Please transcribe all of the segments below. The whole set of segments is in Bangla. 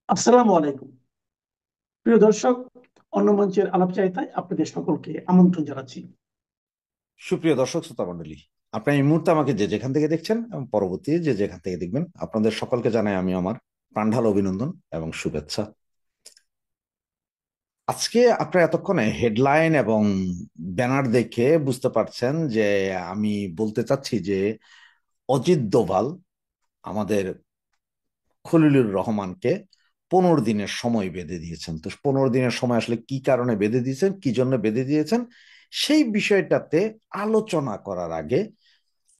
আসসালামু আলাইকুম। প্রিয় দর্শক, অন্য মঞ্চের আলাপচারিতায় আপনাদের সকলকে আমন্ত্রণ জানাচ্ছি। সুপ্রিয় দর্শক শ্রোতা মণ্ডলী, আপনার এই মুহূর্তে আমাকে যে যেখান থেকে দেখছেন এবং পরবর্তী যে যেখান থেকে দেখবেন, আপনাদের সকলকে জানাই আমি আমার প্রাণঢাল অভিনন্দন এবং শুভেচ্ছা। আজকে আপনারা এতক্ষণে হেডলাইন এবং ব্যানার দেখে বুঝতে পারছেন যে আমি বলতে চাচ্ছি যে অজিত দোভাল আমাদের খলিলুর রহমানকে 15 দিনের সময় বেঁধে দিয়েছেন। তো 15 দিনের সময় আসলে কি কারণে বেঁধে দিয়েছেন, কি জন্য বেঁধে দিয়েছেন, সেই বিষয়টাতে আলোচনা করার আগে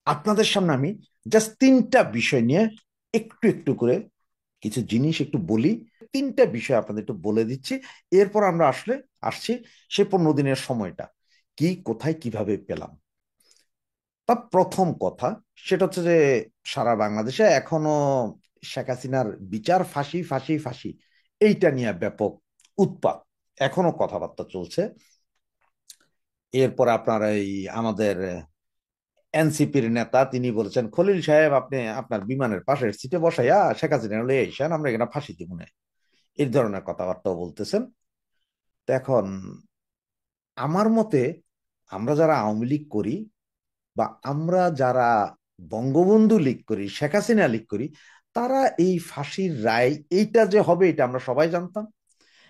আপনাদের সামনে আমি জাস্ট তিনটা বিষয় নিয়ে একটু একটু করে কিছু জিনিস একটু বলি। তিনটা বিষয় আপনাদের একটু বলে দিচ্ছি, এরপর আমরা আসলে আসছি সেই 15 দিনের সময়টা কি, কোথায়, কিভাবে পেলাম। তা প্রথম কথা সেটা হচ্ছে যে সারা বাংলাদেশে এখনো শেখ হাসিনার বিচার, ফাঁসি ফাঁসি ফাঁসি, এইটা নিয়ে ব্যাপক উৎপাত, এখনো কথাবার্তা চলছে। এরপর আপনার এই আমাদের এনসিপির নেতা তিনি বলেছেন, খলিল সাহেব আপনি আপনার বিমানের পাশের সিটে বসাইয়া শেখ হাসিনা লয়ে আইসেন, আমরা এখানে ফাঁসি দিব না, এই ধরনের কথাবার্তাও বলতেছেন। তো এখন আমার মতে আমরা যারা আওয়ামী লীগ করি বা আমরা যারা বঙ্গবন্ধু লীগ করি, শেখ হাসিনা লীগ করি, তারা এই ফাঁসির রায় এইটা যে হবে এটা আমরা সবাই জানতাম।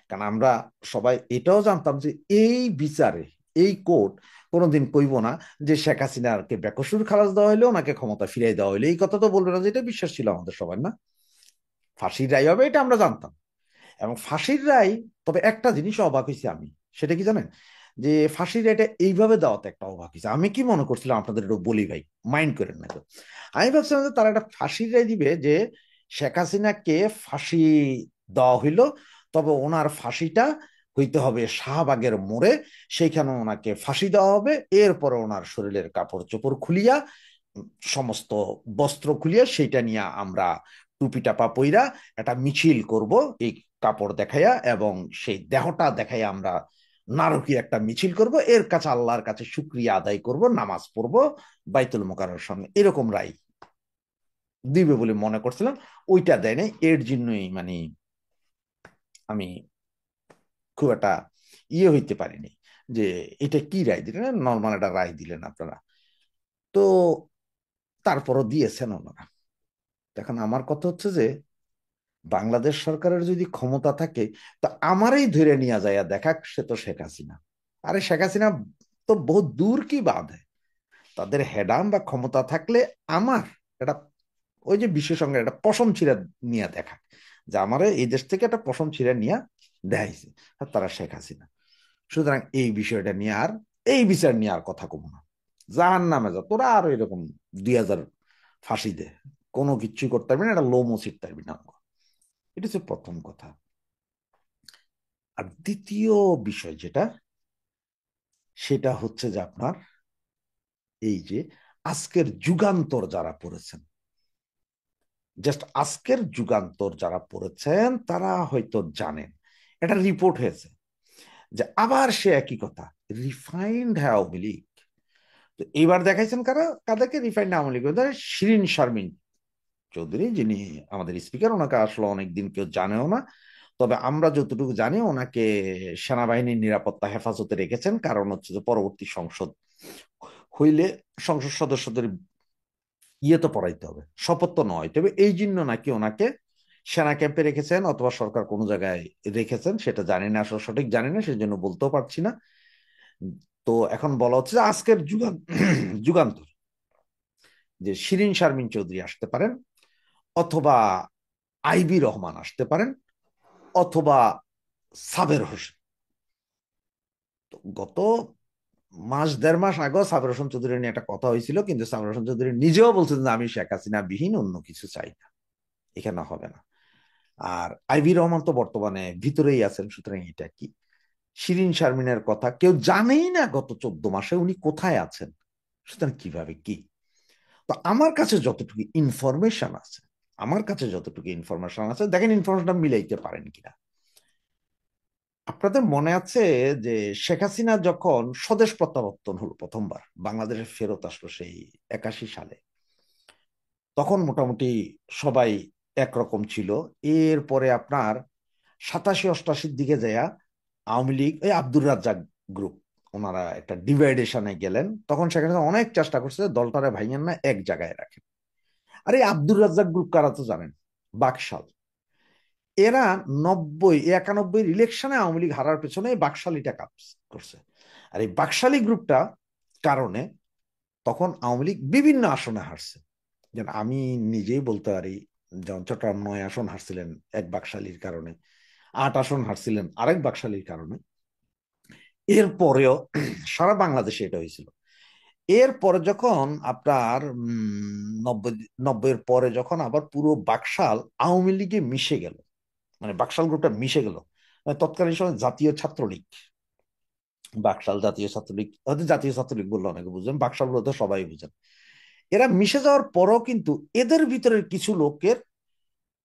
কারণ আমরা সবাই এটাও জানতাম যে এই বিচারে এই কোর্ট কোনোদিন কইব না যে শেখ হাসিনাকে বেকসুর খালাস দেওয়া হইলো, ওনাকে ক্ষমতা ফিরিয়ে দেওয়া হইলো, এই কথা তো বলবে না, যেটা বিশ্বাস ছিল আমাদের সবার না, ফাঁসির রায় হবে, এটা আমরা জানতাম। এবং ফাঁসির রায়, তবে একটা জিনিস অবাক হয়েছি আমি, সেটা কি জানেন, যে ফাঁসির রায়টা এইভাবে দেওয়াতে একটা অবাক হয়েছে। আমি কি মনে করছিলাম আপনাদের একটু বলি ভাই, মাইন্ড করেন না তো। আমি ভাবছিলাম যে তারা একটা ফাঁসির রায় দিবে যে শেখ হাসিনাকে ফাঁসি দেওয়া হইলো, তবে ওনার ফাঁসিটা হইতে হবে শাহবাগের মোড়ে, সেইখানে ওনাকে ফাঁসি দেওয়া হবে, এরপরে ওনার শরীরের কাপড় চোপড় খুলিয়া, সমস্ত বস্ত্র খুলিয়া সেইটা নিয়ে আমরা টুপি টাপা পইরা একটা মিছিল করব, এই কাপড় দেখাইয়া এবং সেই দেহটা দেখাইয়া আমরা নারকীয় একটা মিছিল করব, এর কাছে আল্লাহর কাছে শুক্রিয়া আদায় করব, নামাজ পড়ব বাইতুল মোকাররমের সামনে, এরকম রায় দিবে বলে মনে করছিলাম। ওইটা দেয় নাই, এর জন্যই মানে আমি খুব একটা হইতে পারিনি যে এটা কি রায় দিলেন, নর্মাল একটা রায় দিলেন আপনারা। তো তারপরও দিয়েছেন ওনারা। এখন আমার কথা হচ্ছে যে বাংলাদেশ সরকারের যদি ক্ষমতা থাকে, তো আমারই ধরে নিয়ে যায় দেখাক, সে তো শেখ হাসিনা। আরে শেখ হাসিনা তো বহুত দূর কি বাধে, তাদের হেডাম বা ক্ষমতা থাকলে আমার এটা, ওই যে বিশ্বসংঘের একটা পশম ছিঁড়া নিয়ে দেখা, যে আমারে এই দেশ থেকে একটা পশম ছিঁড়া নিয়ে দেখাইছে, আর তারা শেখ হাসিনা। সুতরাং এই বিষয়টা নিয়ে আর, এই বিচার নিয়ে আর কথা কমো না, জাহান নামে যা তোরা, আরো এরকম 2000 ফাঁসি দে, কোনো কিচ্ছুই করতে পারবি না, এটা লোমও ছিটতে পারবি না। এটা হচ্ছে প্রথম কথা। আর দ্বিতীয় বিষয় যেটা, সেটা হচ্ছে যে আপনার এই যে আজকের যুগান্তর যারা পড়েছেন, জাস্ট আজকের যুগান্তর যারা পড়েছেন তারা হয়তো জানেন, এটা রিপোর্ট হয়েছে যে আবার সে একই কথা, রিফাইন্ড আওয়ামী লীগ। তো এবার দেখাইছেন কারা, কাদেরকে রিফাইন্ড আওয়ামী লীগ, শিরিন শারমিন চৌধুরী, যিনি আমাদের স্পিকার, ওনাকে আসলে অনেকদিন কেউ জানেও না, তবে আমরা যতটুকু জানি ওনাকে সেনাবাহিনীর নিরাপত্তা হেফাজতে রেখেছেন, কারণ হচ্ছে যে পরবর্তী সংসদ হইলে সংসদ সদস্যদের তো পড়াইতে হবে, শপথ তো নয়, তবে এই জন্য নাকি ওনাকে সেনা ক্যাম্পে রেখেছেন অথবা সরকার কোনো জায়গায় রেখেছেন, সেটা জানি না, আসলে সঠিক জানি না, সেই জন্য বলতেও পারছি না। তো এখন বলা হচ্ছে যে আজকের যুগান্তর যে শিরিন শারমিন চৌধুরী আসতে পারেন, অথবা আইবি রহমান আসতে পারেন, অথবা সাবের হোসেন। তো গত মাস দেড় মাস আগে সাবের হোসেন চৌধুরী নিয়ে একটা কথা হয়েছিল, কিন্তু সাবের হোসেন চৌধুরী নিজেও বলছেন যে আমি শেখ হাসিনা বিহীন অন্য কিছু চাই না, এখানে হবে না। আর আইবি রহমান তো বর্তমানে ভিতরেই আছেন, সুতরাং এটা কি, শিরিন শারমিনের কথা কেউ জানেই না গত 14 মাসে উনি কোথায় আছেন, সুতরাং কিভাবে কি। তো আমার কাছে যতটুকু ইনফরমেশন আছে, দেখেন ইনফরমেশনটা মিলাইতে পারেন কিনা। আপনাদের মনে আছে যে শেখ হাসিনা যখন স্বদেশ প্রত্যাবর্তন হলো, প্রথমবার বাংলাদেশে ফেরত আসলো সেই 81 সালে, তখন মোটামুটি সবাই একরকম ছিল। এরপরে আপনার 87-88 দিকে যায়া আওয়ামী লীগ, এই আব্দুর রাজ্জাক গ্রুপ, ওনারা একটা ডিভাইডেশনে গেলেন। তখন সেখানে অনেক চেষ্টা করছে যে দলটারে ভাইয়েন না, এক জায়গায় রাখেন। আর এই আব্দুর রাজ্জাক গ্রুপ কারা তো জানেন, বাকশাল। এরা 91 ইলেকশনে আওয়ামী লীগ হারার পেছনে এই বাকশালীটা কাজ করছে। আর এই বাকশালী গ্রুপটা কারণে তখন আওয়ামী লীগ বিভিন্ন আসনে হারছে। যেন আমি নিজেই বলতে পারি, যেমন চট্টগ্রাম 9 আসন হারছিলেন এক বাকশালীর কারণে, 8 আসন হারছিলেন আরেক বাকশালীর কারণে। এরপরেও সারা বাংলাদেশে এটা হয়েছিল। এরপরে যখন আপনার 90-এর পরে যখন আবার পুরো বাকশাল আওয়ামী লীগে মিশে গেল, মানে বাকশাল গ্রুপটা মিশে গেল, মানে তৎকালীন সময় জাতীয় ছাত্রলীগ, বাকশাল জাতীয় ছাত্রলীগ, হয়তো জাতীয় ছাত্রলীগ বললে অনেকে বুঝবেন, বাকশাল বলতে সবাই বুঝেন। এরা মিশে যাওয়ার পরও কিন্তু এদের ভিতরের কিছু লোকের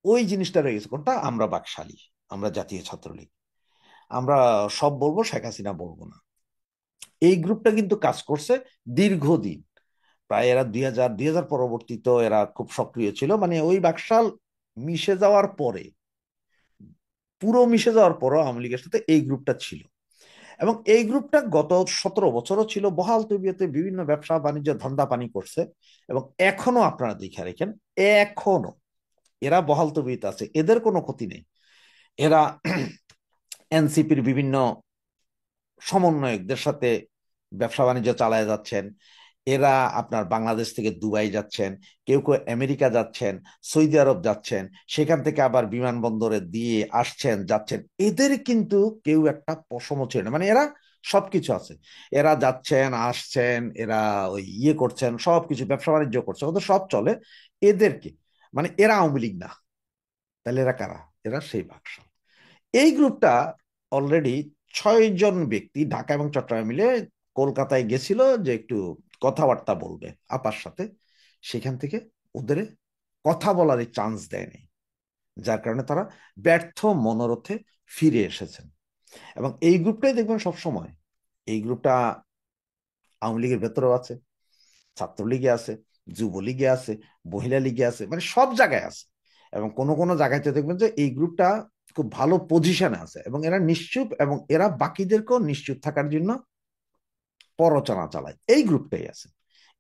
ওই জিনিসটা রয়ে গেছে, কোনটা, আমরা বাকশালী, আমরা জাতীয় ছাত্রলীগ, আমরা সব বলবো, শেখ হাসিনা বলবো না। এই গ্রুপটা কিন্তু কাজ করছে দীর্ঘদিন, প্রায় এরা 2000 পরবর্তীতে এরা খুব সক্রিয় ছিল। মানে ওই বাকশাল মিশে যাওয়ার পরে, পুরো মিশে যাওয়ার পরও আওয়ামী লীগের সাথে এই গ্রুপটা ছিল। এবং এই গ্রুপটা গত 17 বছরও ছিল বহাল তবিয়তে, বিভিন্ন ব্যবসা বাণিজ্য ধান্দা পানি করছে। এবং এখনো আপনারা দেখে রেখেন, এখনো এরা বহাল তবিয়তে আছে, এদের কোনো ক্ষতি নেই। এরা এনসিপির বিভিন্ন সমন্বয়কদের সাথে ব্যবসা বাণিজ্য চালায় যাচ্ছেন। এরা আপনার বাংলাদেশ থেকে দুবাই যাচ্ছেন, কেউ কেউ আমেরিকা যাচ্ছেন, সৌদি আরব যাচ্ছেন, সেখান থেকে আবার বিমানবন্দরে দিয়ে আসছেন যাচ্ছেন। এদের কিন্তু কেউ একটা পশমও ছিল না, মানে এরা সবকিছু আছে। এরা যাচ্ছেন আসছেন, এরা ওই ইয়ে করছেন, সবকিছু ব্যবসা বাণিজ্য করছে, ওদের সব চলে। এদেরকে, মানে এরা আওয়ামী লীগ না, তাহলে এরা কারা? এরা সেই বাকশাল। এই গ্রুপটা অলরেডি 6 জন ব্যক্তি ঢাকা এবং চট্টগ্রাম মিলে কলকাতায় গেছিল যে একটু কথাবার্তা বলবে আপার সাথে। সেখান থেকে ওদের কথা বলার চান্স দেয়নি, যার কারণে তারা ব্যর্থ মনোরথে ফিরে এসেছেন। এবং এই গ্রুপটাই দেখবেন সব সময়, এই গ্রুপটা আওয়ামী লীগের ভেতরেও আছে, ছাত্রলীগে আছে, যুবলীগে আছে, মহিলা লীগে আছে, মানে সব জায়গায় আছে। এবং কোন কোন জায়গাতে দেখবেন যে এই গ্রুপটা খুব ভালো পজিশনে আছে, এবং এরা নিশ্চুপ, এবং এরা বাকিদেরকেও নিশ্চুপ থাকার জন্য প্ররোচনা চালায়। এই গ্রুপটাই আছে,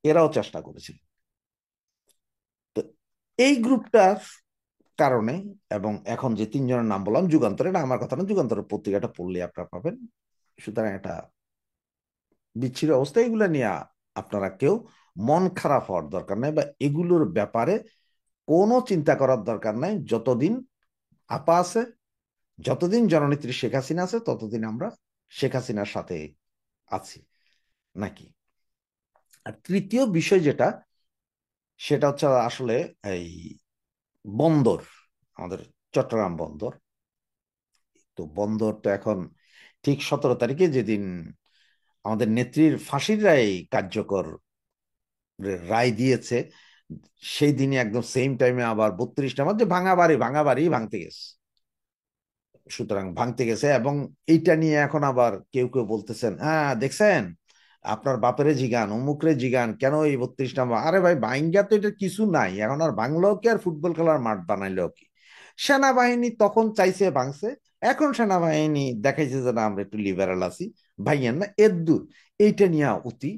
এরাও চেষ্টা করেছিল। তো এই গ্রুপটার কারণে, এবং এখন যে 3 জনের নাম বললাম, যুগান্তর, এটা আমার কথা না, যুগান্তরের পত্রিকাটা পড়লে আপনারা পাবেন। সুতরাং এটা বিচ্ছিন্ন অবস্থা, এগুলো নিয়ে আপনারা কেউ মন খারাপ হওয়ার দরকার নাই, বা এগুলোর ব্যাপারে কোনো চিন্তা করার দরকার নাই। যতদিন আপা আছে, যতদিন জননেত্রী শেখ হাসিনা আছে, ততদিন আমরা শেখ হাসিনার সাথে আছি নাকি। আর তৃতীয় বিষয় যেটা, সেটা হচ্ছে আসলে এই বন্দর, আমাদের চট্টগ্রাম বন্দর। তো বন্দর তো এখন ঠিক 17 তারিখে, যেদিন আমাদের নেত্রীর ফাঁসির রায় কার্যকর রায় দিয়েছে, সেই দিনই একদম সেম টাইমে আবার 32 নম্বর যে ভাঙা বাড়ি ভাঙতে গেছে। সুতরাং ভাঙতে গেছে, এবং এইটা নিয়ে এখন আবার কেউ কেউ বলতেছেন, হ্যাঁ দেখছেন, আপনার বাপেরে জিগান, অমুকরে জিগান, কেন এই 32 নম্বর, আরে ভাই বাইঙ্গা তো এটা কিছু নাই, এখন আর বাংলাও কি, আর ফুটবল খেলার মাঠ বানাইলেও কি। সেনাবাহিনী তখন চাইছে ভাঙছে, এখন সেনাবাহিনী দেখাইছে যে না, আমরা একটু লিবারাল আছি, ভাইয়েন না এর দূর। এইটা নিয়ে অতি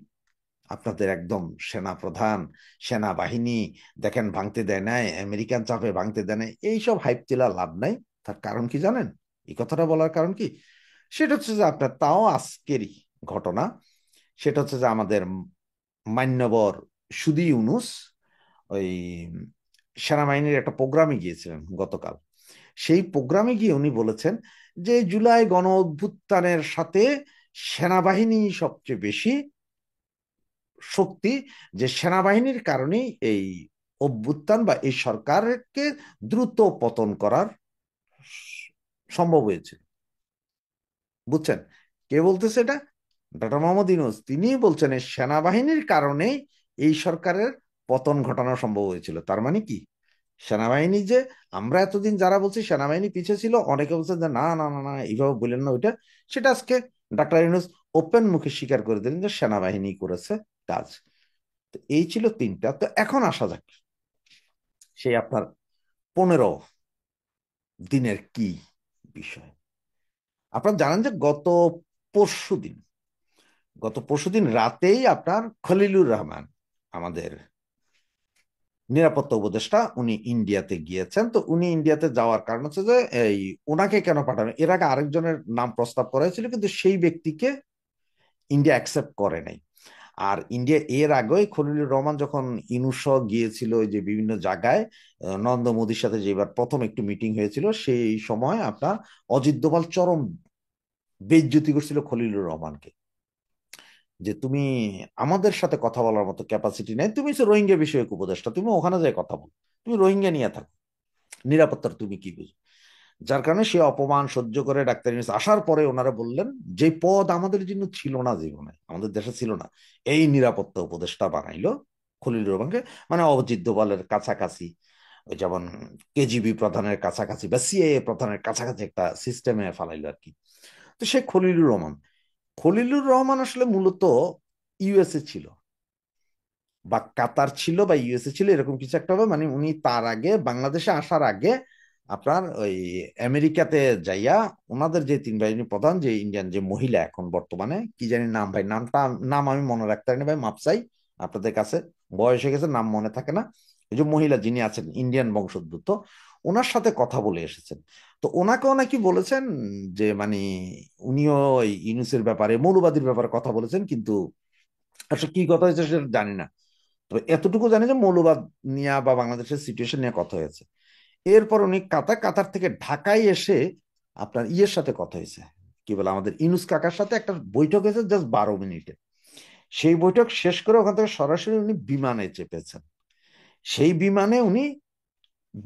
আপনাদের একদম সেনা প্রধান, সেনাবাহিনী দেখেন ভাঙতে দেয় নাই, আমেরিকান চাপে ভাঙতে দেয় নাই, এইসব হাইপ তোলা লাভ নাই। তার কারণ কি জানেন? এই কথাটা বলার কারণ কি, সেটা হচ্ছে যে আপনার, তাও আজকেরই ঘটনা, সেটা হচ্ছে যে আমাদের মান্যবর সুধী ইউনূস ওই সেনাবাহিনীর একটা প্রোগ্রামে গিয়েছিলেন গতকাল। সেই প্রোগ্রামে গিয়ে উনি বলেছেন যে জুলাই গণ অভ্যুত্থানের সাথে সেনাবাহিনী সবচেয়ে বেশি শক্তি, যে সেনাবাহিনীর কারণেই এই অভ্যুত্থান বা এই সরকারকে দ্রুত পতন করার সম্ভব হয়েছে। বুঝছেন কে বলতেছে এটা? ডক্টর মোহাম্মদ ইউনূস, তিনিই বলছেন এই সেনাবাহিনীর কারণেই এই সরকারের পতন ঘটানো সম্ভব হয়েছিল। তার মানে কি, সেনাবাহিনী যে, আমরা এতদিন যারা বলছি সেনাবাহিনী পিছিয়ে ছিল, অনেকে বলছে যে না না না না, এইভাবে বললেন না ওইটা, সেটা আজকে ডাক্তার ইউনূস ওপেন মুখে স্বীকার করে দিলেন যে সেনাবাহিনী করেছে কাজ। তো এই ছিল তিনটা। তো এখন আসা যাক সেই আপনার 15 দিনের কি বিষয়। আপনারা জানেন যে পরশুদিন গত পরশুদিন রাতেই আপনার খলিলুর রহমান, আমাদের নিরাপত্তা উপদেষ্টা, উনি ইন্ডিয়াতে গিয়েছেন। তো উনি ইন্ডিয়াতে যাওয়ার কারণ হচ্ছে যে এই ওনাকে কেন পাঠানো, এর আগে আরেকজনের নাম প্রস্তাব করা হয়েছিল, কিন্তু সেই ব্যক্তিকে ইন্ডিয়া অ্যাকসেপ্ট করে নাই। আর ইন্ডিয়া এর আগেই খলিলুর রহমান যখন ইনুস গিয়েছিল ওই যে বিভিন্ন জায়গায়, নরেন্দ্র মোদীর সাথে যেবার প্রথম একটু মিটিং হয়েছিল, সেই সময় আপনার অজিত দোভাল চরম বেইজ্জতি করছিল খলিলুর রহমানকে, যে তুমি আমাদের সাথে কথা বলার মতো ক্যাপাসিটি নেই, তুমি হচ্ছে রোহিঙ্গা বিষয়ক উপদেষ্টা, তুমি ওখানে যাই কথা বলো, তুমি রোহিঙ্গা নিয়ে থাকো, নিরাপত্তার তুমি কি বুঝো। যার কারণে সে অপমান সহ্য করে ডাক্তার ইউনূস আসার পরে ওনারা বললেন, যে পদ আমাদের জন্য ছিল না, জীবনে আমাদের দেশে ছিল না, এই নিরাপত্তা উপদেষ্টা বানাইলো খলিলুর রহমানকে, মানে অজিত দোভালের কাছাকাছি, ওই যেমন কেজিবি প্রধানের কাছাকাছি বা সিআইএ প্রধানের কাছাকাছি একটা সিস্টেমে ফালাইলো আর কি। তো সে খলিলুর রহমান আসলে মূলত ইউএসএ ছিল বা কাতার ছিল বা ইউএসএ ছিল, এরকম কিছু একটা হবে। মানে উনি তার আগে, বাংলাদেশে আসার আগে আপনার ওই আমেরিকাতে যাইয়া ওনাদের যে 3 বাহিনী প্রধান, যে ইন্ডিয়ান যে মহিলা, এখন বর্তমানে কি জানি নাম, ভাই নাম আমি মনে রাখতে পারি না ভাই, মাপ চাই আপনাদের কাছে, বয়স হয়ে গেছে, নাম মনে থাকে না। এই যে মহিলা যিনি আছেন ইন্ডিয়ান বংশোদ্ভূত, ওনার সাথে কথা বলে এসেছেন। তো ওনাকেও নাকি বলেছেন যে মানে উনিও ওই ইউনূসের ব্যাপারে, মৌলবাদীর ব্যাপারে কথা বলেছেন, কিন্তু আসলে কি কথা হয়েছে সেটা জানি না। তবে এতটুকু জানি যে মৌলবাদ নিয়ে বা বাংলাদেশের সিচুয়েশন নিয়ে কথা হয়েছে। এরপর উনি কাতার থেকে ঢাকায় এসে আপনার ইয়ের সাথে কথা হয়েছে, কি বলে, আমাদের ইনুস কাকার সাথে একটা বৈঠক হয়েছে জাস্ট 12 মিনিটে। সেই বৈঠক শেষ করে ওখান থেকে সরাসরি উনি বিমানে চেপেছেন। সেই বিমানে উনি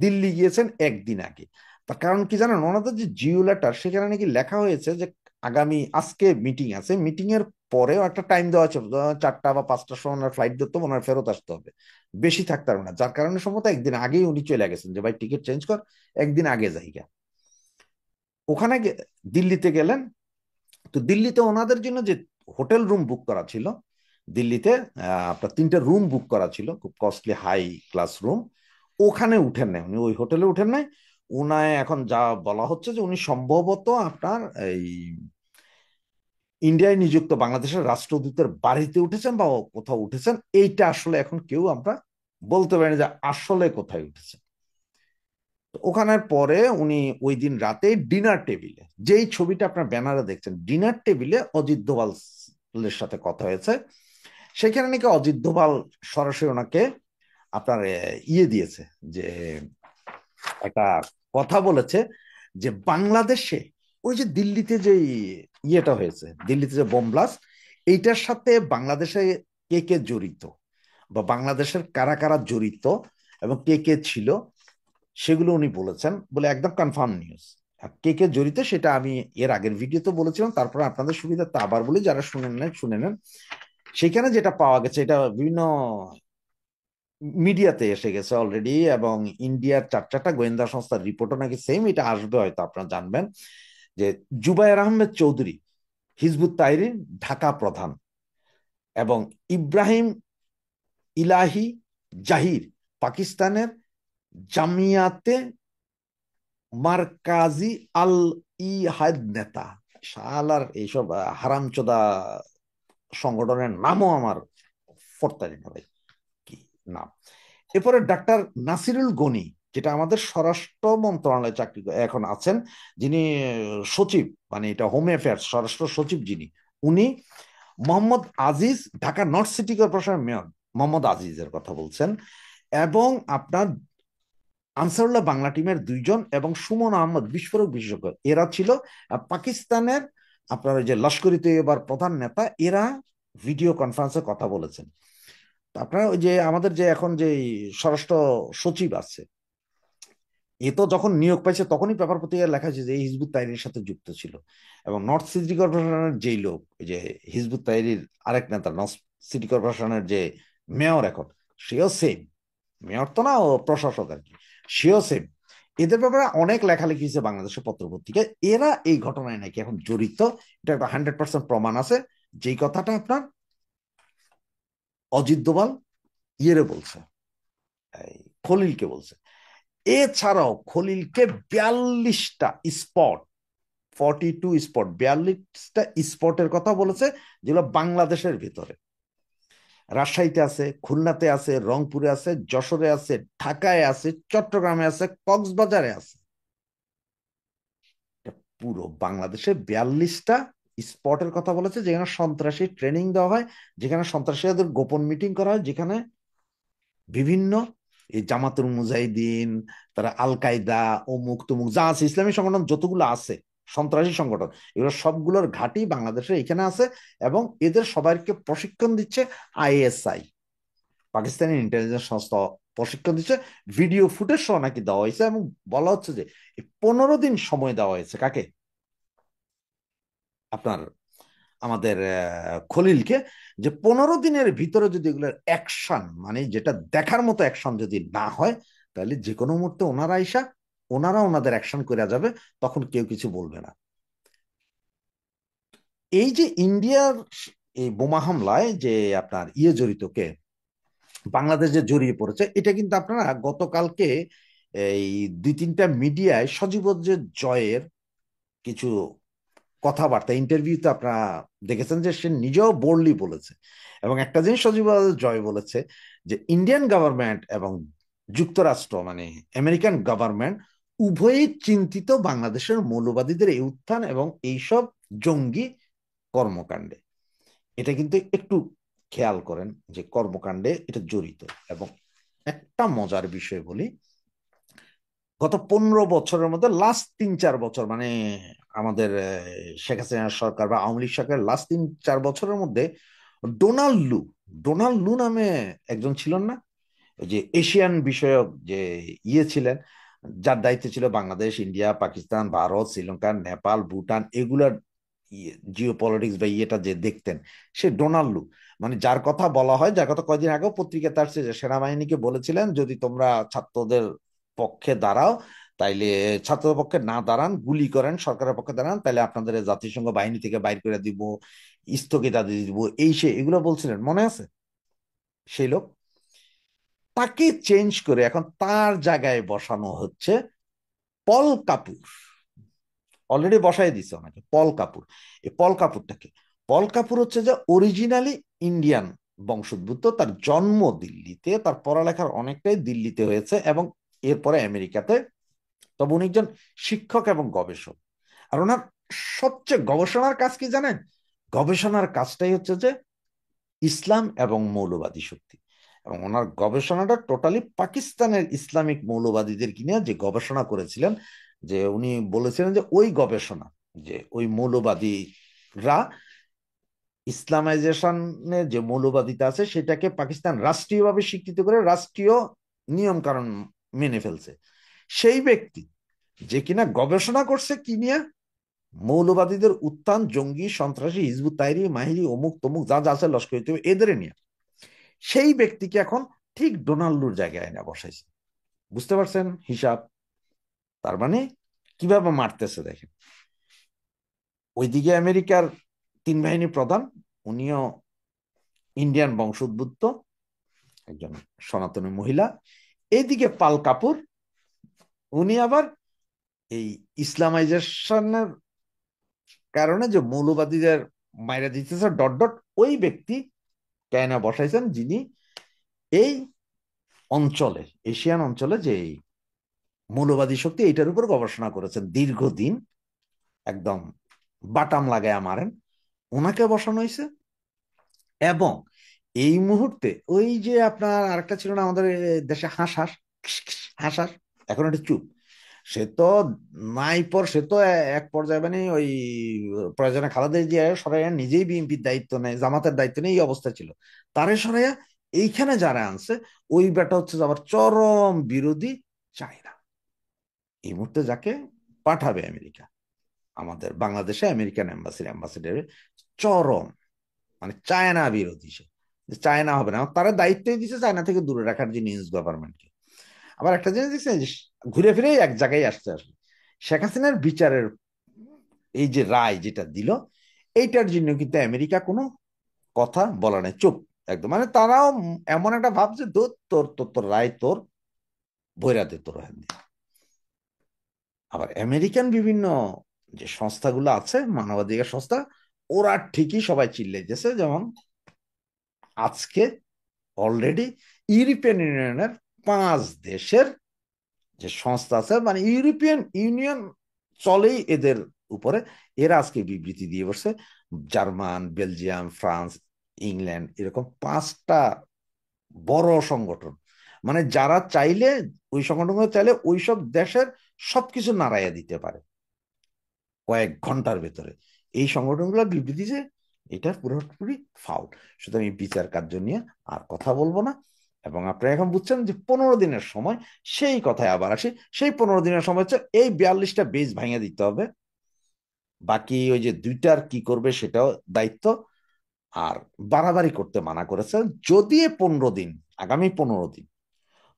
দিল্লি গিয়েছেন একদিন আগে। তার কারণ কি জানেন, ওনাদের যে জিও লেটার, সেখানে নাকি লেখা হয়েছে যে আজকে মিটিং আছে, মিটিং এর পরেও একটা টাইম দেওয়া ছিল, 4টা বা 5টার সময় ওনার ফ্লাইট ধরতে হবে, ওনার ফেরত আসতে হবে, বেশি থাকতে পারবে না। যার কারণে সম্ভবত একদিন আগেই উনি চলে গেছেন, যে ভাই টিকিট চেঞ্জ কর, একদিন আগে যাইগা। ওখানে দিল্লিতে গেলেন। তো দিল্লিতে ওনাদের জন্য যে হোটেল রুম বুক করা ছিল, দিল্লিতে আপনার 3টে রুম বুক করা ছিল, খুব কস্টলি হাই ক্লাস রুম, ওখানে উঠেন নাই, উনি ওই হোটেলে উঠেন নাই। উনায় এখন যা বলা হচ্ছে যে উনি সম্ভবত আপনার এই ইন্ডিয়ায় নিযুক্ত বাংলাদেশের রাষ্ট্রদূতের বাড়িতে উঠেছেন বা কোথাও উঠেছেন, এইটা আসলে এখন কেউ আমরা বলতে পারি না যে আসলে কোথায় উঠেছেন। তো ওখানের পরে উনি ওই দিন রাতে ডিনার টেবিলে, যেই ছবিটা আপনার ব্যানারে দেখছেন, ডিনার টেবিলে অজিত দোভালের সাথে কথা হয়েছে। সেখানে নাকি অজিত দোভাল সরাসরি ওনাকে আপনার ইয়ে দিয়েছে, যে একটা কথা বলেছে যে বাংলাদেশে ওই যে দিল্লিতে যে ইয়েটা হয়েছে, দিল্লিতে যে বোম ব্লাস্ট, এইটার সাথে বাংলাদেশে কে কে জড়িত বা বাংলাদেশের কারা কারা জড়িত এবং কে কে ছিল, সেগুলো উনি বলেছেন বলে একদম কনফার্ম নিউজ। কে কে জড়িত সেটা আমি এর আগের ভিডিওতে বলেছিলাম, তারপরে আপনাদের সুবিধাতে আবার বলি, যারা শুনেন না শুনে নেন। সেখানে যেটা পাওয়া গেছে, এটা বিভিন্ন মিডিয়াতে এসে গেছে অলরেডি, এবং ইন্ডিয়ার 4টা গোয়েন্দা সংস্থার রিপোর্টও নাকি সেম, এটা আসবে হয়তো আপনারা জানবেন, যে জুবায়ের আহমেদ চৌধুরী হিজবুত তাহরির ঢাকা প্রধান, এবং ইব্রাহিম ইলাহি জাহির পাকিস্তানের জামিয়াতে মারকাজি আল ইহাদ নেতা। শালার এইসব হারামচোদা সংগঠনের নামও আমার ফরতারি না ভাই, কি নাম। এরপরে ডাক্তার নাসিরুল গনি, যেটা আমাদের স্বরাষ্ট্র মন্ত্রণালয়ে চাকরি এখন আছেন, যিনি সচিব, মানে এটা হোম অ্যাফেয়ার্স স্বরাষ্ট্র সচিব যিনি, উনি। মোহাম্মদ আজিজ, ঢাকা নর্থ সিটি কর্পোরেশনের মেয়র মোহাম্মদ আজিজের কথা বলছেন, এবং আপনার আনসারুল্লাহ বাংলা টিমের 2জন, এবং সুমন আহমদ বিস্ফোরক বিশেষজ্ঞ, এরা ছিল পাকিস্তানের আপনার ওই যে লস্করি তৈয়বার প্রধান নেতা, এরা ভিডিও কনফারেন্সে কথা বলেছেন। আপনার ওই যে আমাদের যে এখন যে স্বরাষ্ট্র সচিব আছে, এ তো যখন নিয়োগ পাইছে তখনই পেপার পত্রিকায় লেখা হয়েছে যে এই হিজবুত তাহরীর সাথে যুক্ত ছিল। এবং নর্থ সিটি কর্পোরেশনের যেই লোক, ওই যে হিজবুত তাহরীর আরেক নেতা, নর্থ সিটি কর্পোরেশনের যে মেয়র এখন, সেও সেম, মেয়র তো না, ও প্রশাসক আর কি, সেও সেম। এদের ব্যাপারে অনেক লেখালেখি হয়েছে বাংলাদেশের পত্রপত্রিকায়, এরা এই ঘটনায় নাকি এখন জড়িত। এটা একটা 100% প্রমাণ আছে, যেই কথাটা আপনার অজিত দোভাল ইয়েরে বলছে, এই খলিলকে বলছে। এছাড়াও খলিলকে 42টা স্পট, 42 স্পট, 42টা স্পটের কথা বলেছে, যেগুলো বাংলাদেশের ভিতরে। রাজশাহীতে আছে, খুলনাতে আছে, রংপুরে আছে, যশোরে আছে, ঢাকায় আছে, চট্টগ্রামে আছে, কক্সবাজারে আছে। পুরো বাংলাদেশে 42টা স্পটের কথা বলেছে, যেখানে সন্ত্রাসী ট্রেনিং দেওয়া হয়, যেখানে সন্ত্রাসীদের গোপন মিটিং করা হয়, যেখানে বিভিন্ন এই জামাতুল মুজাহিদিন, তারা আল কায়দা, অমুক তমুক যা আছে, ইসলামী সংগঠন যতগুলো আছে, সন্ত্রাসী সংগঠন, এগুলো সবগুলোর ঘাঁটি বাংলাদেশে এখানে আছে। এবং এদের সবাইকে প্রশিক্ষণ দিচ্ছে আইএসআই, পাকিস্তানি ইন্টেলিজেন্স সংস্থা প্রশিক্ষণ দিচ্ছে। ভিডিও ফুটেজ সহ নাকি দেওয়া হয়েছে, এবং বলা হচ্ছে যে 15 দিন সময় দেওয়া হয়েছে কাকে, আপনার আমাদের খলিলকে, যে 15 দিনের ভিতরে যদি এগুলোর অ্যাকশন, মানে যেটা দেখার মতো অ্যাকশন যদি না হয়, তাহলে যে কোনো মুহূর্তে ওনারা ওনাদের অ্যাকশন করে যাবে, তখন কেউ কিছু বলবে না। এই যে ইন্ডিয়ার এই বোমা হামলায় যে আপনার জড়িত কে, বাংলাদেশ যে জড়িয়ে পড়েছে, এটা কিন্তু আপনারা গতকালকে এই 2-3টা মিডিয়ায় সজীব জয়ের কিছু কথাবার্তা, ইন্টারভিউতে আপনারা দেখেছেন যে সে নিজেও বোল্ডলি বলেছে। এবং একটা জিনিস সজীব জয় বলেছে, যে ইন্ডিয়ান গভর্নমেন্ট এবং যুক্তরাষ্ট্র মানে আমেরিকান গভর্নমেন্ট উভয়ই চিন্তিত বাংলাদেশের মৌলবাদীদের এই উত্থান এবং এইসব জঙ্গি কর্মকাণ্ডে। এটা কিন্তু একটু খেয়াল করেন যে কর্মকাণ্ডে এটা জড়িত। এবং একটা মজার বিষয় বলি, গত 15 বছরের মধ্যে লাস্ট 3-4 বছর, মানে আমাদের শেখ হাসিনার সরকার বা আওয়ামী লীগ সরকারের লাস্ট 3-4 বছরের মধ্যে ডোনাল্ড লু, ডোনাল্ড লু নামে একজন ছিলেন না, ওই যে এশিয়ান বিষয়ক যে ছিলেন, যার দায়িত্ব ছিল বাংলাদেশ, ইন্ডিয়া, পাকিস্তান, ভারত, শ্রীলঙ্কা, নেপাল, ভুটান, এগুলার জিও পলিটিক্স বা ইয়েটা যে দেখতেন, সে ডোনাল্ড লু। মানে যার কথা বলা হয়, যার কথা কয়েকদিন আগেও পত্রিকাতে আসছে, যে সেনাবাহিনীকে বলেছিলেন যদি তোমরা ছাত্রদের পক্ষে দাঁড়াও, তাইলে ছাত্রদের পক্ষে না দাঁড়ান, গুলি করেন, সরকারের পক্ষে দাঁড়ান, তাহলে আপনাদের জাতিসংঘ বাহিনী থেকে বাইর করে দিব, স্থগিতাদেশ দিব, এই সে এগুলো বলছিলেন, মনে আছে? সেই লোক, তাকে চেঞ্জ করে এখন তার জায়গায় বসানো হচ্ছে পল কাপুর। অলরেডি বসাই দিছে ওনাকে, পল কাপুর। এই পল কাপুরটাকে, পল কাপুর হচ্ছে যে অরিজিনালি ইন্ডিয়ান বংশোদ্ভূত, তার জন্ম দিল্লিতে, তার পড়ালেখার অনেকটাই দিল্লিতে হয়েছে এবং এরপরে আমেরিকাতে। তবে উনি একজন শিক্ষক এবং গবেষক। আর ওনার সবচেয়ে গবেষণার কাজ কি জানেন? গবেষণার কাজটাই হচ্ছে যে ইসলাম এবং মৌলবাদী শক্তি। এবং ওনার গবেষণাটা টোটালি পাকিস্তানের ইসলামিক মৌলবাদীদের নিয়ে যে গবেষণা করেছিলেন, যে উনি বলেছিলেন যে ওই গবেষণা, যে ওই মৌলবাদীরা ইসলামাইজেশনের যে মৌলবাদিতা আছে সেটাকে পাকিস্তান রাষ্ট্রীয়ভাবে স্বীকৃতি করে রাষ্ট্রীয় নিয়ম কানুন মেনে ফেলছে। সেই ব্যক্তি যে কিনা গবেষণা করছে কি নিয়ে, মৌলবাদীদের উত্থান, জঙ্গি, সন্ত্রাসী, হিজবুত তাহরি, মাহিরি, অমুক তমুক যা যা আছে, লস্কর তৈয়বা, এদের নিয়ে, সেই ব্যক্তিকে এখন ঠিক ডোনাল্ডোর জায়গায় এনে বসাইছে। বুঝতে পারছেন হিসাব? তার মানে কিভাবে মারতেছে দেখেন। ওইদিকে আমেরিকার 3 বাহিনী প্রধান, উনিও ইন্ডিয়ান বংশোদ্ভূত একজন সনাতনী মহিলা। এইদিকে পাল কাপুর, উনি আবার এই ইসলামাইজেশনের কারণে যে মৌলবাদীদের মাইরা দিতেছে ডট ডট, ওই ব্যক্তি কেনা বসাইছেন, যিনি এই অঞ্চলে, এশিয়ান অঞ্চলে যে মৌলবাদী শক্তি, এটার উপর গবেষণা করেছেন দীর্ঘদিন, একদম বাটাম লাগায় মারেন, ওনাকে বসানো হয়েছে। এবং এই মুহূর্তে ওই যে আপনার আরেকটা ছিল না আমাদের দেশে, হাঁস হাঁস, হাঁস হাঁস, এখন একটা চুপ, সে তো নাই পর সে তো এক পর্যায়ে মানে ওই প্রয়োজনে খালেদা জিয়া সরাইয়া নিজেই বিএনপির দায়িত্ব নেয়, জামাতের দায়িত্ব নেই, এই অবস্থা ছিল। তারে সরাইয়া এইখানে যারা আনছে, ওই বেটা হচ্ছে আবার চরম বিরোধী চায়না। এই মুহূর্তে যাকে পাঠাবে আমেরিকা আমাদের বাংলাদেশে, আমেরিকান অ্যাম্বাসিডার চরম মানে চায়না বিরোধী, সে চায়না হবে না, তারা দায়িত্বই দিচ্ছে চায়না থেকে দূরে রাখার জন্য নিউজ গভর্নমেন্টকে। আবার একটা জিনিস দেখছেন যে ঘুরে ফিরে এক জায়গায় আসছে আসলে, শেখ হাসিনার বিচারের এই যে রায় যেটা দিল, এইটার জন্য কিন্তু আমেরিকা কোনো কথা বলা নাই, চুপ একদম। মানে তারাও এমন একটা ভাবছে, তোর তোর তোর তোর রায় তোর, বইরা দিত রোহিঙ্গা। আবার আমেরিকান বিভিন্ন যে সংস্থাগুলো আছে, মানবাধিকার সংস্থা, ওরা ঠিকই সবাই চিল্লাইতেছে। যেমন আজকে অলরেডি ইউরোপিয়ান ইউনিয়নের 5 দেশের যে সংস্থা আছে, মানে ইউরোপিয়ান ইউনিয়ন চলেই এদের উপরে, এরা আজকে বিবৃতি দিয়ে বসছে। জার্মান, বেলজিয়াম, ফ্রান্স, ইংল্যান্ড, এরকম 5টা বড় সংগঠন, মানে যারা চাইলে, ওই সংগঠনগুলো চাইলে ওইসব দেশের সবকিছু নাড়াইয়া দিতে পারে কয়েক ঘন্টার ভেতরে। এই সংগঠনগুলো বিবৃতি যে এটা পুরোপুরি ফাউল। সুতরাং এই বিচার কার্য নিয়ে আর কথা বলবো না। এবং আপনারা এখন বুঝছেন যে 15 দিনের সময়, সেই কথায় আবার আসি, সেই 15 দিনের সময় হচ্ছে এই 42টা বেজ ভাঙিয়ে দিতে হবে। বাকি ওই যে 2টার কি করবে সেটাও দায়িত্ব। আর বাড়াবাড়ি করতে মানা করেছে। যদি 15 দিন, আগামী 15 দিন,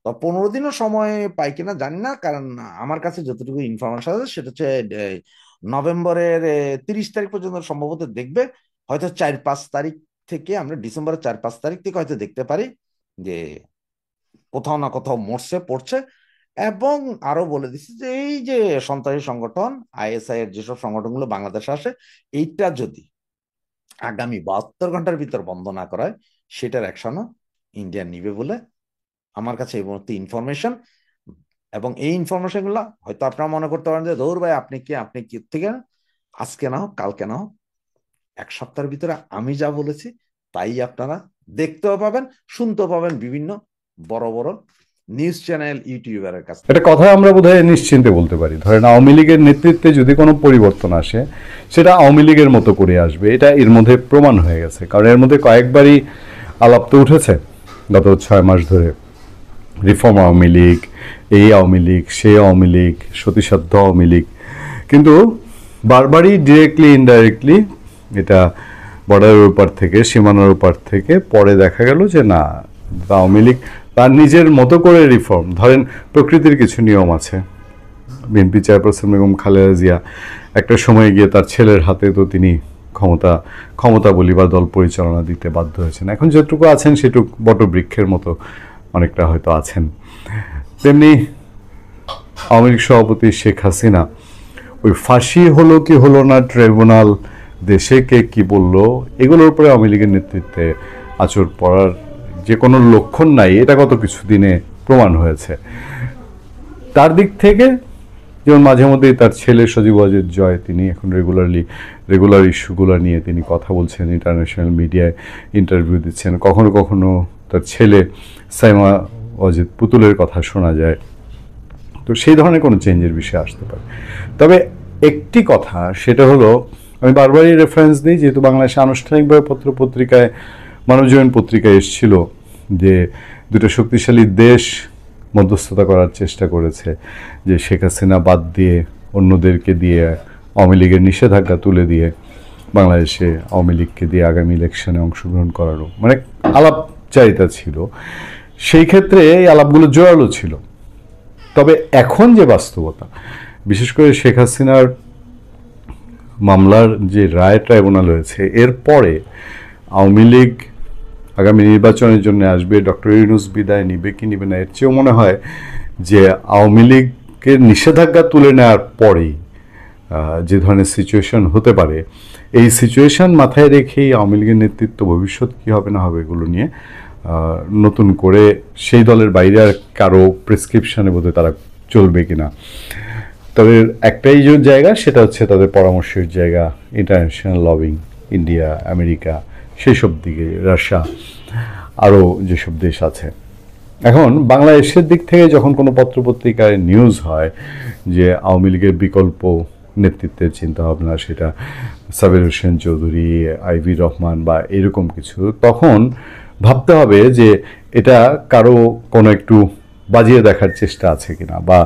তো 15 দিনও সময় পাই কিনা জানি না, কারণ আমার কাছে যতটুকু ইনফরমেশন আছে সেটা হচ্ছে নভেম্বরের 30 তারিখ পর্যন্ত সম্ভবত দেখবে। হয়তো 4-5 তারিখ থেকে, আমরা ডিসেম্বরের 4-5 তারিখ থেকে হয়তো দেখতে পারি যে কোথাও না কোথাও মরছে পড়ছে। এবং আরো বলে দিচ্ছে যে এই যে সন্ত্রাসী সংগঠন আইএসআই এর যেসব সংগঠনগুলো বাংলাদেশে আসে, এইটা যদি আগামী 72 ঘন্টার ভিতর বন্ধ না করায়, সেটার অ্যাকশনও ইন্ডিয়া নিবে বলে আমার কাছে এই মুহূর্তে ইনফরমেশন। এবং এই ইনফরমেশন গুলা হয়তো আপনারা মনে করতে পারেন যে দৌড় ভাই আপনি কি থেকে, আজকে না হোক কালকে না হোক, 1 সপ্তাহের ভিতরে আমি যা বলেছি তাই আপনারা দেখতেও পাবেন, শুনতেও পাবেন বিভিন্ন বড় বড় নিউজ চ্যানেল, ইউটিউবারের কাছ থেকে। একটা কথা আমরা বোধহয় নিশ্চিন্তে বলতে পারি, ধরেন আওয়ামী লীগের নেতৃত্বে যদি কোনো পরিবর্তন আসে, সেটা আওয়ামী লীগের মতো করে আসবে, এটা এর মধ্যে প্রমাণ হয়ে গেছে। কারণ এর মধ্যে কয়েকবারই আলাপ তো উঠেছে গত 6 মাস ধরে, রিফর্ম আওয়ামী লীগ, এই আওয়ামী লীগ, সেই আওয়ামী লীগ, সতীসাধ্য আওয়ামী লীগ, কিন্তু বারবারই ডিরেক্টলি ইনডাইরেক্টলি এটা বর্ডারের ওপার থেকে, সীমানার ওপার থেকে, পরে দেখা গেল যে না, আওয়ামী লীগ তার নিজের মতো করে রিফর্ম, ধরেন প্রকৃতির কিছু নিয়ম আছে। বিএনপি চেয়ারপারসন বেগম খালেদা জিয়া একটা সময় গিয়ে তার ছেলের হাতে তো তিনি ক্ষমতা বলি বা দল পরিচালনা দিতে বাধ্য হয়েছেন। এখন যেটুকু আছেন সেটুকু বটবৃক্ষের মতো অনেকটা হয়তো আছেন। তেমনি আওয়ামী লীগ সভাপতি শেখ হাসিনা, ওই ফাঁসি হলো কি হলো না, ট্রাইব্যুনাল দেশে কে কি বললো, এগুলোর উপরে আওয়ামী লীগের নেতৃত্বে আঁচড় পড়ার যে কোনো লক্ষণ নাই, এটা গত কিছুদিনে প্রমাণ হয়েছে। তার দিক থেকে যেমন মাঝে মধ্যেই তার ছেলে সজীব ওয়াজেদ জয়, তিনি এখন রেগুলার ইস্যুগুলো নিয়ে তিনি কথা বলছেন, ইন্টারন্যাশনাল মিডিয়ায় ইন্টারভিউ দিচ্ছেন। কখনো কখনো তার ছেলে সাইমা ওয়াজেদ পুতুলের কথা শোনা যায়। তো সেই ধরনের কোনো চেঞ্জের বিষয় আসতে পারে। তবে একটি কথা, সেটা হলো, আমি বারবারই রেফারেন্স দিই, যেহেতু বাংলাদেশে আনুষ্ঠানিকভাবে পত্রিকায়, মানবজীবন পত্রিকায় এসেছিল যে দুটো শক্তিশালী দেশ মধ্যস্থতা করার চেষ্টা করেছে যে শেখ হাসিনা বাদ দিয়ে অন্যদেরকে দিয়ে আওয়ামী লীগের নিষেধাজ্ঞা তুলে দিয়ে বাংলাদেশে আওয়ামী লীগকে দিয়ে আগামী ইলেকশনে অংশগ্রহণ করারও মানে আলাপচারিতা ছিল। সেই ক্ষেত্রে এই আলাপগুলো জোরালো ছিল। তবে এখন যে বাস্তবতা, বিশেষ করে শেখ হাসিনার মামলার যে রায় ট্রাইব্যুনাল হয়েছে, এরপরে আওয়ামী লীগ আগামী নির্বাচনের জন্য আসবে, ডক্টর ইউনূস বিদায় নিবে কি নিবে না, এর চেয়েও মনে হয় যে আওয়ামী লীগের নিষেধাজ্ঞা তুলে নেওয়ার পরেই যে ধরনের সিচুয়েশন হতে পারে, এই সিচুয়েশন মাথায় রেখেই আওয়ামী লীগের নেতৃত্ব ভবিষ্যৎ কী হবে না হবে এগুলো নিয়ে নতুন করে সেই দলের বাইরে আর কারো প্রেসক্রিপশনে বোধহয় তারা চলবে কিনা। তবে একটাই যে জায়গা, সেটা হচ্ছে তাদের পরামর্শের জায়গা, ইন্টারন্যাশনাল লবিং, ইন্ডিয়া, আমেরিকা, সেই সব দিকে, রাশিয়া, আরও যেসব দেশ আছে। এখন বাংলাদেশের দিক থেকে যখন কোনো পত্রপত্রিকায় নিউজ হয় যে আওয়ামী লীগের বিকল্প নেতৃত্বের চিন্তাভাবনা, সেটা সাবের হোসেন চৌধুরী, আইভি রহমান বা এরকম কিছু, তখন ভাবতে হবে যে এটা কারো কোনো একটু বাজিয়ে দেখার চেষ্টা আছে কিনা, বা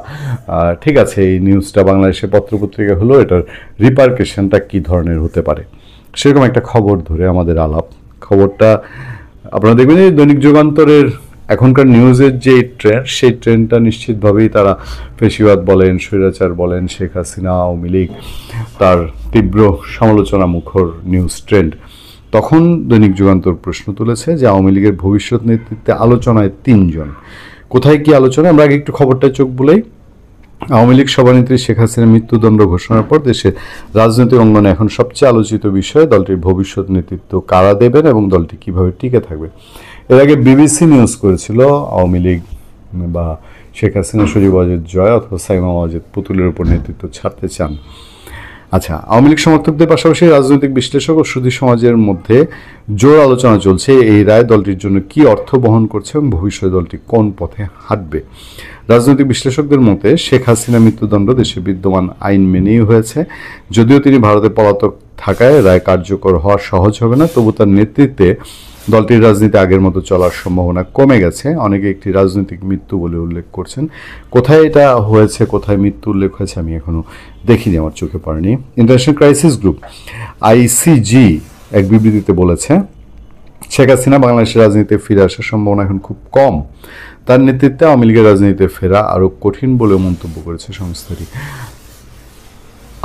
ঠিক আছে এই নিউজটা বাংলাদেশের পত্রপত্রিকা হলো, এটার রিপারকেশনটা কী ধরনের হতে পারে, সেরকম একটা খবর ধরে আমাদের আলাপ। খবরটা আপনারা দেখবেন যে দৈনিক যুগান্তরের এখনকার নিউজের যে ট্রেন্ড, সেই ট্রেন্ডটা নিশ্চিতভাবেই তারা ফেসিবাদ বলেন, স্বৈরাচার বলেন, শেখ হাসিনা, আওয়ামী লীগ, তার তীব্র সমালোচনা মুখর নিউজ ট্রেন্ড। তখন দৈনিক যুগান্তর প্রশ্ন তুলেছে যে আওয়ামী লীগের ভবিষ্যৎ নেতৃত্বে আলোচনায় 3 জন, কোথায় কি আলোচনা, আমরা আগে একটু খবরটা চোখ বলেই। আওয়ামী লীগ সভানেত্রী শেখ হাসিনার মৃত্যুদণ্ড ঘোষণার পর দেশের রাজনৈতিক অঙ্গনে এখন সবচেয়ে আলোচিত বিষয় দলটির ভবিষ্যৎ নেতৃত্ব কারা দেবেন এবং দলটি কিভাবে টিকে থাকবে। এর আগে বিবিসি নিউজ করেছিল আওয়ামী লীগ বা শেখ হাসিনা সজীব ওয়াজেদ জয় অথবা সাইমা ওয়াজেদ পুতুলের উপর নেতৃত্ব ছাড়তে চান। আচ্ছা, আওয়ামী লীগ সমর্থকদের পাশাপাশি রাজনৈতিক বিশ্লেষক ও সুধী সমাজের মধ্যে জোর আলোচনা চলছে এই রায় দলটির জন্য কি অর্থ বহন করছে এবং ভবিষ্যতে দলটি কোন পথে হাঁটবে। রাজনৈতিক বিশ্লেষকদের মতে শেখ হাসিনা মৃত্যুদণ্ড দেশে বিদ্যমান আইন মেনেই হয়েছে। যদিও তিনি ভারতে পলাতক থাকায় রায় কার্যকর হওয়া সহজ হবে না, তবু তার নেতৃত্বে দলটির রাজনীতি আগের মতো চলার সম্ভাবনা কমে গেছে। অনেকে একটি রাজনৈতিক মৃত্যু বলে উল্লেখ করছেন। কোথায় এটা হয়েছে, কোথায় মৃত্যু উল্লেখ হয়েছে আমি এখনো দেখিনি, আমার চোখে পড়েনি। ইন্টারন্যাশনাল ক্রাইসিস গ্রুপ আইসিজি এক বিবৃতিতে বলেছে শেখ হাসিনা বাংলাদেশের রাজনীতিতে ফিরে আসার সম্ভাবনা এখন খুব কম। তার নেতৃত্বে আওয়ামী লীগের রাজনীতিতে ফেরা আরো কঠিন বলে মন্তব্য করেছে সংস্থাটি।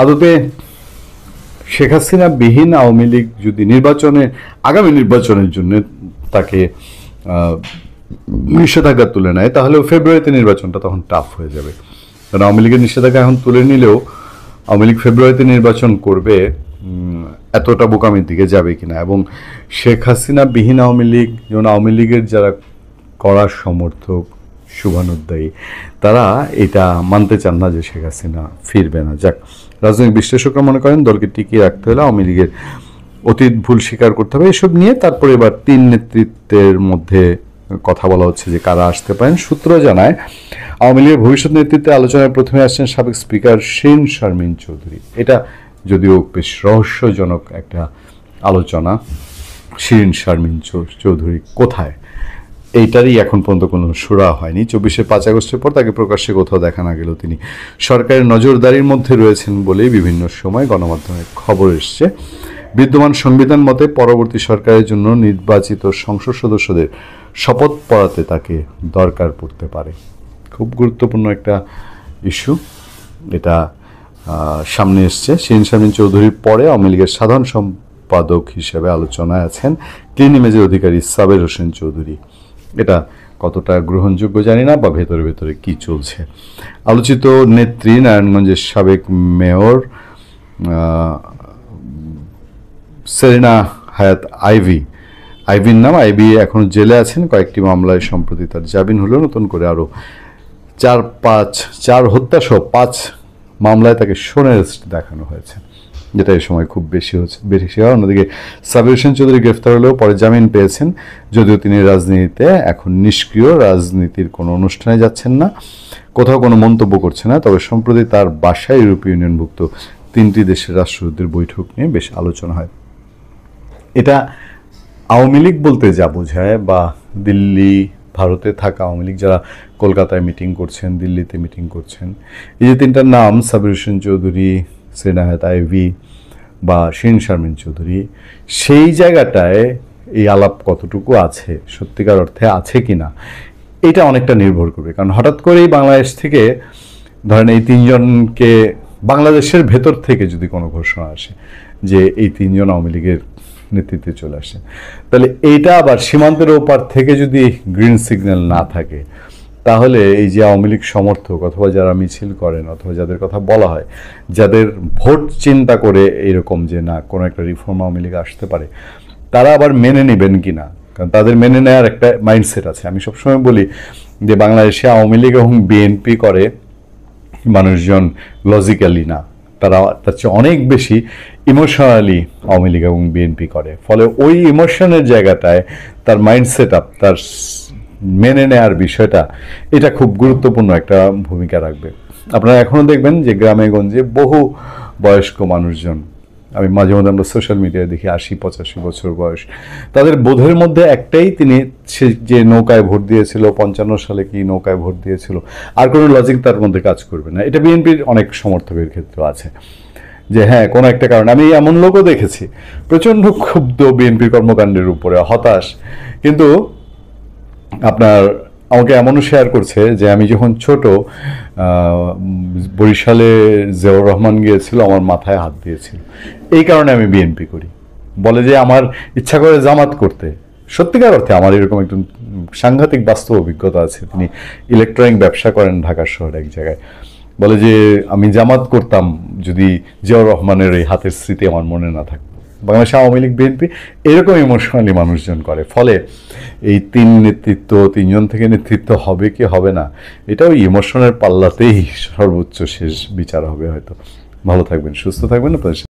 আদতে শেখ হাসিনা বিহীন আওয়ামী লীগ যদি আগামী নির্বাচনের জন্য তাকে নিষেধাজ্ঞা তুলে নেয়, তাহলে ফেব্রুয়ারিতে নির্বাচনটা তখন টাফ হয়ে যাবে। কারণ আওয়ামী লীগের নিষেধাজ্ঞা এখন তুলে নিলেও আওয়ামী লীগ ফেব্রুয়ারিতে নির্বাচন করবে, এতটা বোকামির দিকে যাবে কিনা। এবং শেখ হাসিনা বিহীন আওয়ামী লীগ, যেমন আওয়ামী লীগের যারা কড়া সমর্থক শুভানুদ্দায়ী, তারা এটা মানতে চান না যে শেখ হাসিনা ফিরবে না। যাক, রাজনৈতিক বিশ্লেষকরা মনে করেন দলকে টিকিয়ে রাখতে হলে আওয়ামী লীগের অতীত ভুল স্বীকার করতে হবে। এসব নিয়ে তারপরে এবার তিন নেতৃত্বের মধ্যে কথা বলা হচ্ছে যে কারা আসতে পারেন। সূত্র জানায় আওয়ামী লীগের ভবিষ্যৎ নেতৃত্বে আলোচনায় প্রথমে আসছেন সাবেক স্পিকার শিরীন শারমিন চৌধুরী। এটা যদিও বেশ রহস্যজনক একটা আলোচনা। শিরীন শারমিন চৌধুরী কোথায়, এইটারই এখন পর্যন্ত কোনো সুরা হয়নি। 5 আগস্টের পর তাকে প্রকাশ্যে কোথাও দেখা না গেলেও তিনি সরকারের নজরদারির মধ্যে রয়েছেন বলেই বিভিন্ন সময় গণমাধ্যমে খবর এসছে। বিদ্যমান সংবিধান মতে পরবর্তী সরকারের জন্য নির্বাচিত সংসদ সদস্যদের শপথ পড়াতে তাকে দরকার পড়তে পারে। খুব গুরুত্বপূর্ণ একটা ইস্যু এটা সামনে এসছে। শিরীন শারমিন চৌধুরীর পরে আওয়ামী লীগের সাধারণ সম্পাদক হিসেবে আলোচনায় আছেন ক্লিন ইমেজের অধিকারী সাবের হোসেন চৌধুরী। এটা কতটা গ্রহণযোগ্য জানি না, বা ভেতরে ভেতরে কি চলছে। আলোচিত নেত্রী নারায়ণগঞ্জের সাবেক মেয়র সেরিনা হায়াত আইভির নাম। আইভি এখন জেলে আছেন। কয়েকটি মামলায় সম্প্রতি তার জামিন হলো। নতুন করে আরও 4 হত্যা সহ 5 মামলায় তাকে সোনের দেখানো হয়েছে, যেটা এই সময় খুব বেশি হয়। অন্যদিকে সাবির হোসেন চৌধুরী গ্রেফতার হলেও পরে জামিন পেয়েছেন, যদিও তিনি রাজনীতিতে এখন নিষ্ক্রিয়, রাজনীতির কোনো অনুষ্ঠানে যাচ্ছেন না, কোথাও কোনো মন্তব্য করছে না। তবে সম্প্রতি তার বাসায় ইউরোপীয় ইউনিয়নভুক্ত 3টি দেশের রাষ্ট্রদূতদের বৈঠক নিয়ে বেশ আলোচনা হয়। এটা আওয়ামী লীগ বলতে যা বোঝায়, বা দিল্লি ভারতে থাকা আওয়ামী লীগ যারা কলকাতায় মিটিং করছেন, দিল্লিতে মিটিং করছেন, এই যে 3টার নাম সাবির হোসেন চৌধুরী, সেরিনা হায়াত আইভি বা শিরীন শারমিন চৌধুরী, সেই জায়গাটায় এই আলাপ কতটুকু আছে, সত্যিকার অর্থে আছে কিনা, এটা অনেকটা নির্ভর করবে। কারণ হঠাৎ করেই বাংলাদেশ থেকে ধরেন এই 3জনকে, বাংলাদেশের ভেতর থেকে যদি কোনো ঘোষণা আসে যে এই 3জন আওয়ামী লীগের নেতৃত্বে চলে আসে, তাহলে এইটা আবার সীমান্তের ওপার থেকে যদি গ্রিন সিগন্যাল না থাকে, তাহলে এই যে আওয়ামী লীগ সমর্থক অথবা যারা মিছিল করেন অথবা যাদের কথা বলা হয়, যাদের ভোট চিন্তা করে এইরকম যে না কোনো একটা রিফর্ম আওয়ামী লীগ আসতে পারে, তারা আবার মেনে নেবেন কিনা। কারণ তাদের মেনে নেওয়ার একটা মাইন্ডসেট আছে। আমি সবসময় বলি যে বাংলাদেশে আওয়ামী লীগ এবং বিএনপি করে মানুষজন লজিক্যালি না, তারা তার চেয়ে অনেক বেশি ইমোশনালি আওয়ামী লীগ এবং বিএনপি করে। ফলে ওই ইমোশনের জায়গাটায় তার মাইন্ডসেট আপ, তার মেনে নেওয়ার বিষয়টা, এটা খুব গুরুত্বপূর্ণ একটা ভূমিকা রাখবে। আপনারা এখনও দেখবেন যে গ্রামে গঞ্জে বহু বয়স্ক মানুষজন, আমি মাঝে মধ্যে আমরা সোশ্যাল মিডিয়ায় দেখি 80-85 বছর বয়স, তাদের বোধের মধ্যে একটাই, তিনি যে নৌকায় ভোট দিয়েছিল 55 সালে, কি নৌকায় ভোট দিয়েছিল, আর কোনো লজিক তার মধ্যে কাজ করবে না। এটা বিএনপির অনেক সমর্থকের ক্ষেত্রে আছে যে হ্যাঁ কোনো একটা কারণ। আমি এমন লোকও দেখেছি প্রচণ্ড ক্ষুব্ধ বিএনপির কর্মকাণ্ডের উপরে, হতাশ, কিন্তু আপনার আমাকে এমনও শেয়ার করছে যে আমি যখন ছোট, বরিশালে জিয়াউর রহমান গিয়েছিল, আমার মাথায় হাত দিয়েছিল, এই কারণে আমি বিএনপি করি। বলে যে আমার ইচ্ছা করে জামাত করতে। সত্যিকার অর্থে আমার এরকম একজন সাংঘাতিক বাস্তব অভিজ্ঞতা আছে। তিনি ইলেকট্রনিক ব্যবসা করেন ঢাকা শহরে এক জায়গায়। বলে যে আমি জামাত করতাম যদি জিয়াউর রহমানের এই হাতের স্মৃতি আমার মনে না থাকতো। বাংলাদেশ আওয়ামী লীগ বিএনপি এরকম ইমোশনালি মানুষজন করে। ফলে এই তিনজন থেকে নেতৃত্ব হবে কি হবে না, এটাও ইমোশনের পাল্লাতেই সর্বোচ্চ শেষ বিচার হবে হয়তো। ভালো থাকবেন, সুস্থ থাকবেন। আপনাদের